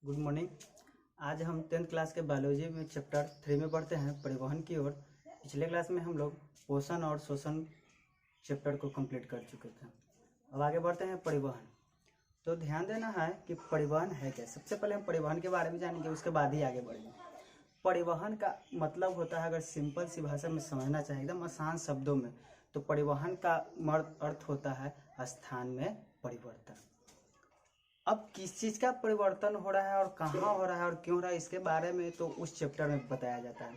Good morning. आज हम 10th class के बायोलॉजी में चैप्टर 3 में पढ़ते हैं परिवहन की ओर। पिछले क्लास में हम लोग पोषण और शोषण चैप्टर को कंप्लीट कर चुके थे। अब आगे बढ़ते हैं परिवहन। तो ध्यान देना है कि परिवहन है क्या। सबसे पहले हम परिवहन के बारे में जानेंगे, उसके बाद ही आगे बढ़ेंगे। परिवहन का मतलब होता है, अगर सिंपल सी भाषा में समझना चाहें एकदम आसान शब्दों में, तो परिवहन का अर्थ होता है स्थान में परिवर्तन। अब किस चीज़ का परिवर्तन हो रहा है और कहाँ हो रहा है और क्यों हो रहा है, इसके बारे में तो उस चैप्टर में बताया जाता है।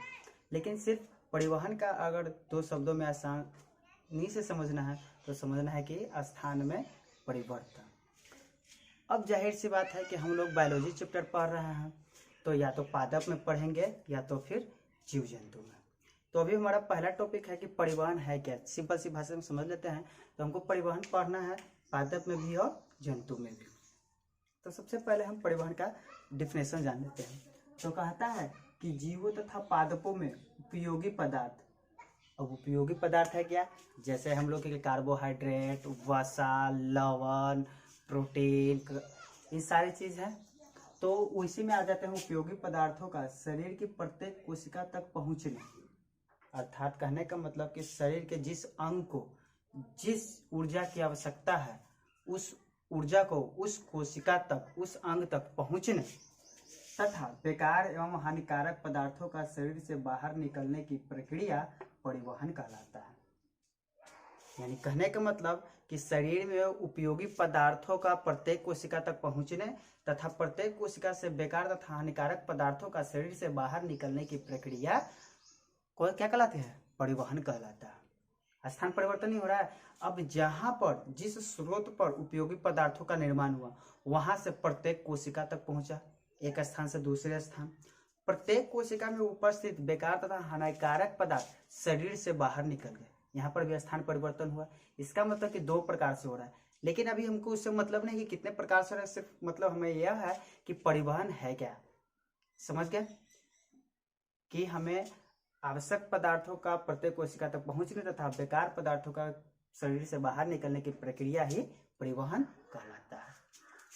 लेकिन सिर्फ परिवहन का अगर दो शब्दों में आसानी से समझना है तो समझना है कि स्थान में परिवर्तन। अब जाहिर सी बात है कि हम लोग बायोलॉजी चैप्टर पढ़ रहे हैं, तो या तो पादप में पढ़ेंगे या तो फिर जीव जंतु में। तो अभी हमारा पहला टॉपिक है कि परिवहन है क्या। सिंपल सी भाषा में समझ लेते हैं। तो हमको परिवहन पढ़ना है पादप में भी और जंतु में भी। तो सबसे पहले हम परिवहन का डिफिनेशन जान लेते हैं। तो कहता है कि जीवों तथा पादपों में उपयोगी पदार्थ। अब उपयोगी पदार्थ है क्या, जैसे हम लोग के कार्बोहाइड्रेट, वसा, लवण, प्रोटीन, ये सारी चीज़ है। तो उसी में आ जाते हैं उपयोगी पदार्थों का शरीर की प्रत्येक कोशिका तक पहुँचने। अर्थात कहने का मतलब कि शरीर के जिस अंग को जिस ऊर्जा की आवश्यकता है, उस ऊर्जा को उस कोशिका तक, उस अंग तक पहुंचने तथा बेकार एवं हानिकारक पदार्थों का शरीर से बाहर निकलने की प्रक्रिया परिवहन कहलाता है। यानी कहने का मतलब कि शरीर में उपयोगी पदार्थों का प्रत्येक कोशिका तक पहुंचने तथा प्रत्येक कोशिका से बेकार तथा हानिकारक पदार्थों का शरीर से बाहर निकलने की प्रक्रिया को क्या कहलाती है, परिवहन कहलाता है। स्थान परिवर्तन ही हो रहा है। अब जहां पर जिस स्रोत पर उपयोगी पदार्थों का निर्माण हुआ, वहां से प्रत्येक कोशिका तक पहुंचा, एक स्थान से दूसरे स्थान। प्रत्येक कोशिका में उपस्थित बेकार तथा हानिकारक पदार्थ शरीर से बाहर निकल गए, यहाँ पर भी स्थान परिवर्तन हुआ। इसका मतलब कि दो प्रकार से हो रहा है। लेकिन अभी हमको उससे मतलब नहीं कि कितने प्रकार से हो रहा है, सिर्फ मतलब हमें यह है कि परिवहन है क्या। समझ गए कि हमें आवश्यक पदार्थों का प्रत्येक कोशिका तक पहुंचने तथा बेकार पदार्थों का शरीर से बाहर निकलने की प्रक्रिया ही परिवहन कहलाता है।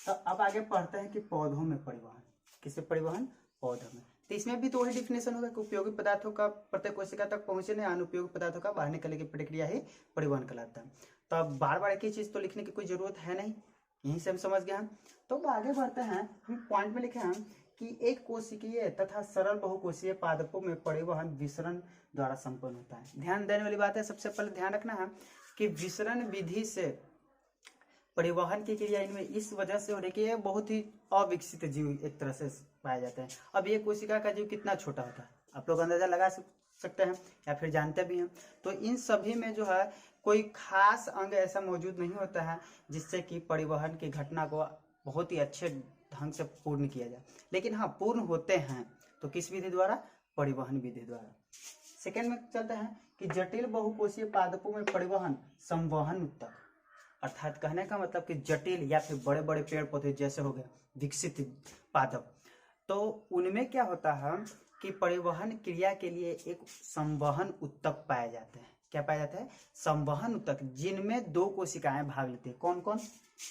तो अब आगे पढ़ते हैं कि पौधों में परिवहन। किसे परिवहन, पौधों में। तो इसमें भी तो वही डिफिनेशन होगा कि उपयोगी पदार्थों का प्रत्येक कोशिका तक पहुंचने, अनुपयोगी पदार्थों का बाहर निकलने की प्रक्रिया ही परिवहन कहलाता है। तो अब बार बार एक ही चीज तो लिखने की कोई जरूरत है नहीं, यहीं से हम समझ गए हैं। तो आगे बढ़ते हैं, हम पॉइंट में लिखे हैं कि एक कोशिकीय तथा सरल बहुकोशीय पादपों में परिवहन विसरण द्वारा संपन्न होता है। ध्यान देने वाली बात है, सबसे पहले ध्यान रखना है कि विसरण विधि से परिवहन की क्रिया इनमें इस वजह से हो रही है कि ये बहुत ही अविकसित जीव एक तरह से पाए जाते हैं। अब ये कोशिका का जीव कितना छोटा होता है, आप लोग अंदाजा लगा सकते हैं या फिर जानते भी हैं। तो इन सभी में जो है कोई खास अंग ऐसा मौजूद नहीं होता है जिससे कि परिवहन की घटना को बहुत ही अच्छे ढंग से पूर्ण किया जाए। लेकिन हाँ, पूर्ण होते हैं तो किस विधि द्वारा, परिवहन विधि द्वारा। सेकेंड में चलते हैं कि जटिल बहुकोशीय पादपों में परिवहन संवहन उत्तक। अर्थात कहने का मतलब कि जटिल या फिर बड़े बड़े पेड़ पौधे जैसे हो गए विकसित पादप, तो उनमें क्या होता है कि परिवहन क्रिया के लिए एक संवहन उत्तक पाए जाते हैं। क्या पाया जाता है, संवहन उत्तक, जिनमें दो कोशिकाएं भाग लेती है। कौन कौन,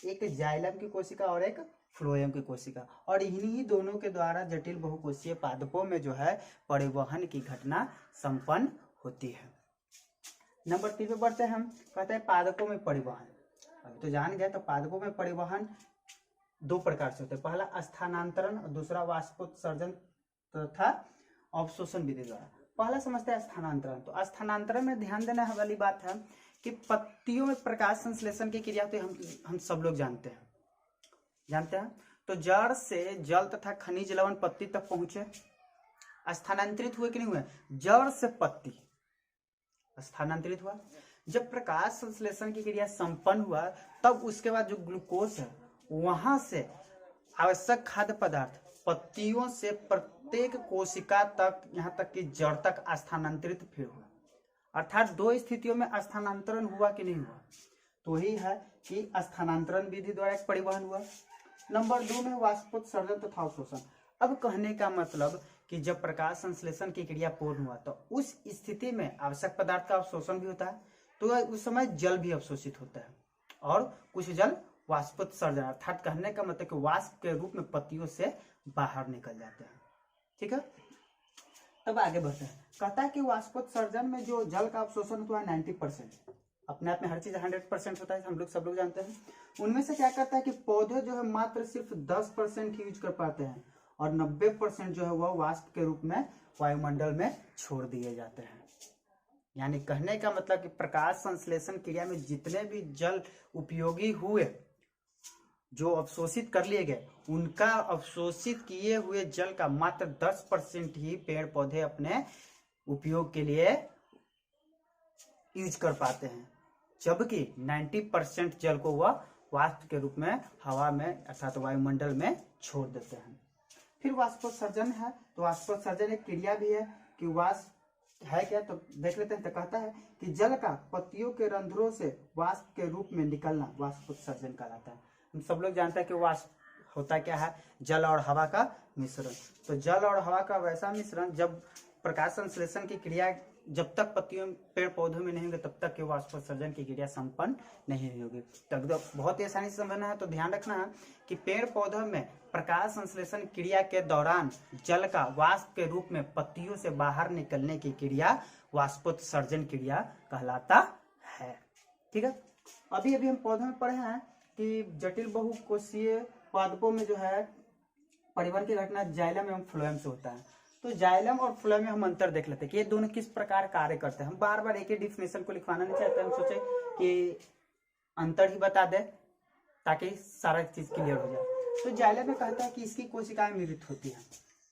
एक जाइलम की कोशिका और एक फ्लोएम की कोशिका। और इन्हीं दोनों के द्वारा जटिल बहुकोशीय पादपों में जो है परिवहन की घटना संपन्न होती है। नंबर 3 पे बढ़ते हैं हम, कहते हैं पादपों में परिवहन। अभी तो जान गए, तो पादपों में परिवहन दो प्रकार से होते हैं। पहला स्थानांतरण और दूसरा वाष्पोत्सर्जन तथा अवशोषण विधि द्वारा। पहला समझते हैं स्थानांतरण। तो स्थानांतरण में ध्यान देने वाली बात है कि पत्तियों में प्रकाश संश्लेषण की क्रिया तो हम सब लोग जानते हैं। तो जड़ से जल तथा खनिज लवण पत्ती तक पहुंचे, स्थानांतरित हुए कि नहीं हुए, जड़ से पत्ती स्थानांतरित हुआ। जब प्रकाश संश्लेषण की क्रिया संपन्न हुआ, तब उसके बाद जो ग्लूकोज है वहां से आवश्यक खाद्य पदार्थ पत्तियों से प्रत्येक कोशिका तक, यहाँ तक कि जड़ तक स्थानांतरित फिर हुआ। अर्थात दो स्थितियों में स्थानांतरण हुआ कि नहीं हुआ, तो ही है कि स्थानांतरण विधि द्वारा एक परिवहन हुआ। नंबर 2 में वाष्पोत्सर्जन तथा अवशोषण। अब कहने का मतलब कि जब प्रकाश संश्लेषण की क्रिया पूर्ण हुआ, तो उस स्थिति में आवश्यक पदार्थ का अवशोषण भी होता है। तो उस समय जल भी अवशोषित होता है और कुछ जल वाष्पोत्सर्जन, अर्थात कहने का मतलब कि वाष्प के रूप में पत्तियों से बाहर निकल जाते हैं। ठीक है, तब आगे बढ़ते हैं। कहता है कि वाष्पोत्सर्जन में जो जल का अवशोषण होता है 90%, अपने आप में हर चीज 100% होता है, हम लोग सब लोग जानते हैं। उनमें से क्या करता है कि पौधे जो है मात्र सिर्फ 10% यूज कर पाते हैं और 90% जो है वह वाष्प के रूप में वायुमंडल में छोड़ दिए जाते हैं। यानी कहने का मतलब कि प्रकाश संश्लेषण क्रिया में जितने भी जल उपयोगी हुए, जो अवशोषित कर लिए गए, उनका अवशोषित किए हुए जल का मात्र 10% ही पेड़ पौधे अपने उपयोग के लिए यूज कर पाते हैं, जबकि 90% जल को वह वाष्प के रूप में हवा में अर्थात वायुमंडल में छोड़ देते हैं। फिर वाष्पोत्सर्जन है, तो वाष्पोत्सर्जन एक क्रिया भी है कि वाष्प है क्या, तो देख लेते हैं। तो कहता है कि जल का पत्तियों के रंध्रों से वाष्प के रूप में निकलना वाष्पोत्सर्जन कहलाता है। हम सब लोग जानते हैं कि वाष्प होता क्या है, जल और हवा का मिश्रण। तो जल और हवा का वैसा मिश्रण जब प्रकाश संश्लेषण की क्रिया जब तक पत्तियों पेड़ पौधों में नहीं होंगे तब तक के वाष्पोत्सर्जन की क्रिया संपन्न नहीं होगी। तब बहुत ही आसानी से समझना है, तो ध्यान रखना है कि पेड़ पौधों में प्रकाश संश्लेषण क्रिया के दौरान जल का वाष्प के रूप में पत्तियों से बाहर निकलने की क्रिया वाष्पोत्सर्जन क्रिया कहलाता है। ठीक है, अभी हम पौधों में पढ़े हैं कि जटिल बहुकोशीय पादपों में जो है परिवहन की घटना जाइलम एवं फ्लोएम से होता है। तो जाइलम और फ्लोएम में हम अंतर देख लेते हैं कि ये दोनों किस प्रकार कार्य करते हैं। हम बार बार एक ही डिफिनेशन को लिखवाना नहीं चाहते, हम सोचे कि अंतर ही बता दे ताकि सारा चीज क्लियर हो जाए। तो जाइलम में कहता है कि इसकी कोशिकाएं मृत होती हैं,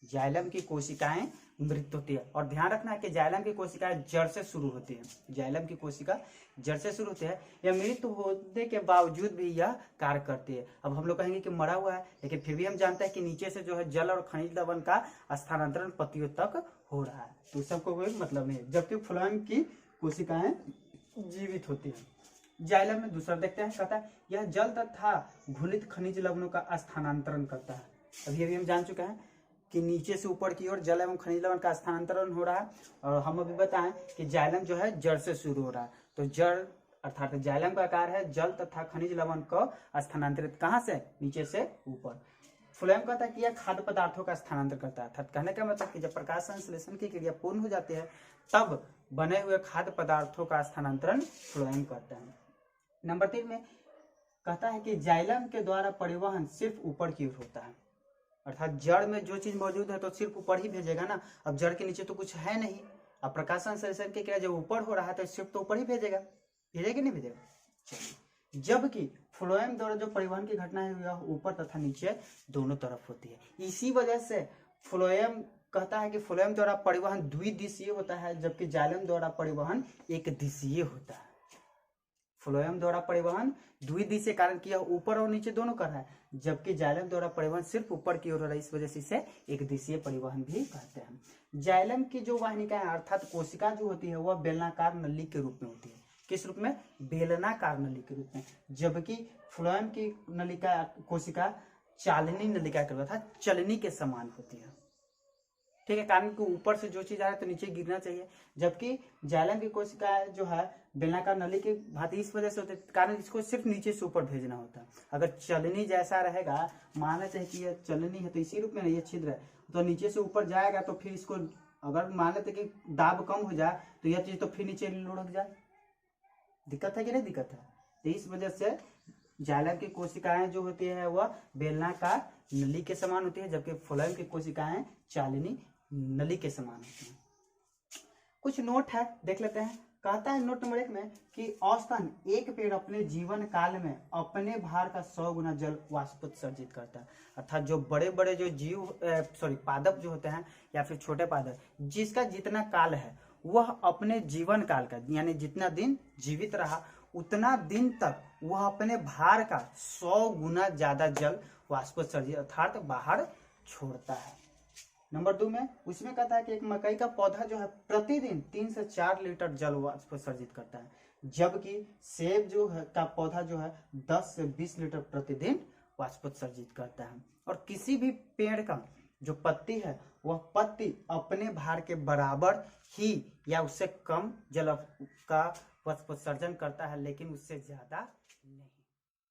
जाइलम की कोशिकाएं मृत होती है। और ध्यान रखना है कि जाइलम की कोशिकाएं जड़ से शुरू होती है, जाइलम की कोशिका जड़ से शुरू होती है। यह मृत होने के बावजूद भी यह कार्य करती है। अब हम लोग कहेंगे कि मरा हुआ है, लेकिन फिर भी हम जानते हैं कि नीचे से जो है जल और खनिज लवण का स्थानांतरण पत्तियों तक हो रहा है, तो सबको कोई मतलब नहीं है। जबकि फ्लोएम की कोशिकाएं जीवित होती है। जाइलम में दूसरा देखते हैं, कहता है यह जल तथा घुलित खनिज लवणों का स्थानांतरण करता है। अभी हम जान चुके हैं कि नीचे से ऊपर की ओर जल एवं खनिज लवण का स्थानांतरण हो रहा है, और हम अभी बताएं कि जाइलम जो है जड़ से शुरू हो रहा है। तो जड़ अर्थात जाइलम का आकार है जल तथा खनिज लवण को स्थानांतरित कहाँ से, नीचे से ऊपर। फ्लोएम कहता है कि यह खाद्य पदार्थों का स्थानांतरण करता है, अर्थात कहने का मतलब कि जब प्रकाश संश्लेषण की क्रिया पूर्ण हो जाती है तब बने हुए खाद्य पदार्थों का स्थानांतरण फ्लोएम करता है। नंबर 3 में कहता है कि जाइलम के द्वारा परिवहन सिर्फ ऊपर की ओर होता है, अर्थात जड़ में जो चीज मौजूद है तो सिर्फ ऊपर ही भेजेगा ना। अब जड़ के नीचे तो कुछ है नहीं, अब प्रकाश संश्लेषण की क्रिया जब ऊपर हो रहा है तो सिर्फ तो ऊपर ही भेजेगा, भेजेगा नहीं भेजेगा। चलिए, जबकि फ्लोएम द्वारा जो परिवहन की घटना है वह ऊपर तथा नीचे दोनों तरफ होती है। इसी वजह से फ्लोएम कहता है कि फ्लोएम द्वारा परिवहन द्विदिशीय होता है, जबकि जाइलम द्वारा परिवहन एक दिशीय होता है। फ्लोएम द्वारा परिवहन द्विदिशीय कारण कि यह ऊपर और नीचे दोनों कर रहा है, जबकि जाइलम द्वारा परिवहन सिर्फ ऊपर की ओर हो रहा है, इस वजह से इसे एक दिशीय परिवहन भी कहते हैं। जाइलम की जो वाहिनिका है अर्थात कोशिका जो होती है वह बेलनाकार नली के रूप में होती है। किस रूप में, बेलनाकार नली के रूप में। जबकि फ्लोएम की नलिका कोशिका चालनी नलिका के रूप में अर्थात चलनी के समान होती है। ठीक है, कारण कि ऊपर से जो चीज आ रहा है तो नीचे गिरना चाहिए, जबकि जाइलम की कोशिका जो है बेलनाकार नली की भांति इस वजह से होती है, कारण इसको सिर्फ नीचे से ऊपर भेजना होता है। अगर चलनी जैसा रहेगा, मानना चाहिए कि यह चलनी है तो इसी रूप में नहीं, ये छिद्र है तो नीचे से ऊपर जाएगा, तो फिर इसको अगर मान लेते कि दाब कम हो जाए तो यह चीज तो फिर नीचे लुढ़क जाए, दिक्कत है कि नहीं दिक्कत है। तो इस वजह से जाइलम की कोशिकाएं जो होती है वह बेलनाकार नली के समान होती है, जबकि फ्लोएम की कोशिकाएं चालनी नली के समान होती हैं। कुछ नोट है, देख लेते हैं। कहता है नोट नंबर 1 में कि औसतन एक पेड़ अपने जीवन काल में अपने भार का 100 गुना जल वाष्पोत्सर्जित करता है। अर्थात जो बड़े बड़े जो पादप जो होते हैं या फिर छोटे पादप, जिसका जितना काल है वह अपने जीवन काल का यानी जितना दिन जीवित रहा उतना दिन तक वह अपने भार का 100 गुना ज्यादा जल वाष्पोत्सर्जित अर्थात बाहर छोड़ता है। नंबर 2 में उसमें कहता है कि एक मकई का पौधा जो है प्रतिदिन 3 से 4 लीटर जल वाष्पोत्सर्जित करता है, जबकि सेब जो है का पौधा जो है 10 से 20 लीटर प्रतिदिन वाष्पोत्सर्जित करता है। और किसी भी पेड़ का जो पत्ती है वह पत्ती अपने भार के बराबर ही या उससे कम जल का वाष्पोत्सर्जन करता है, लेकिन उससे ज्यादा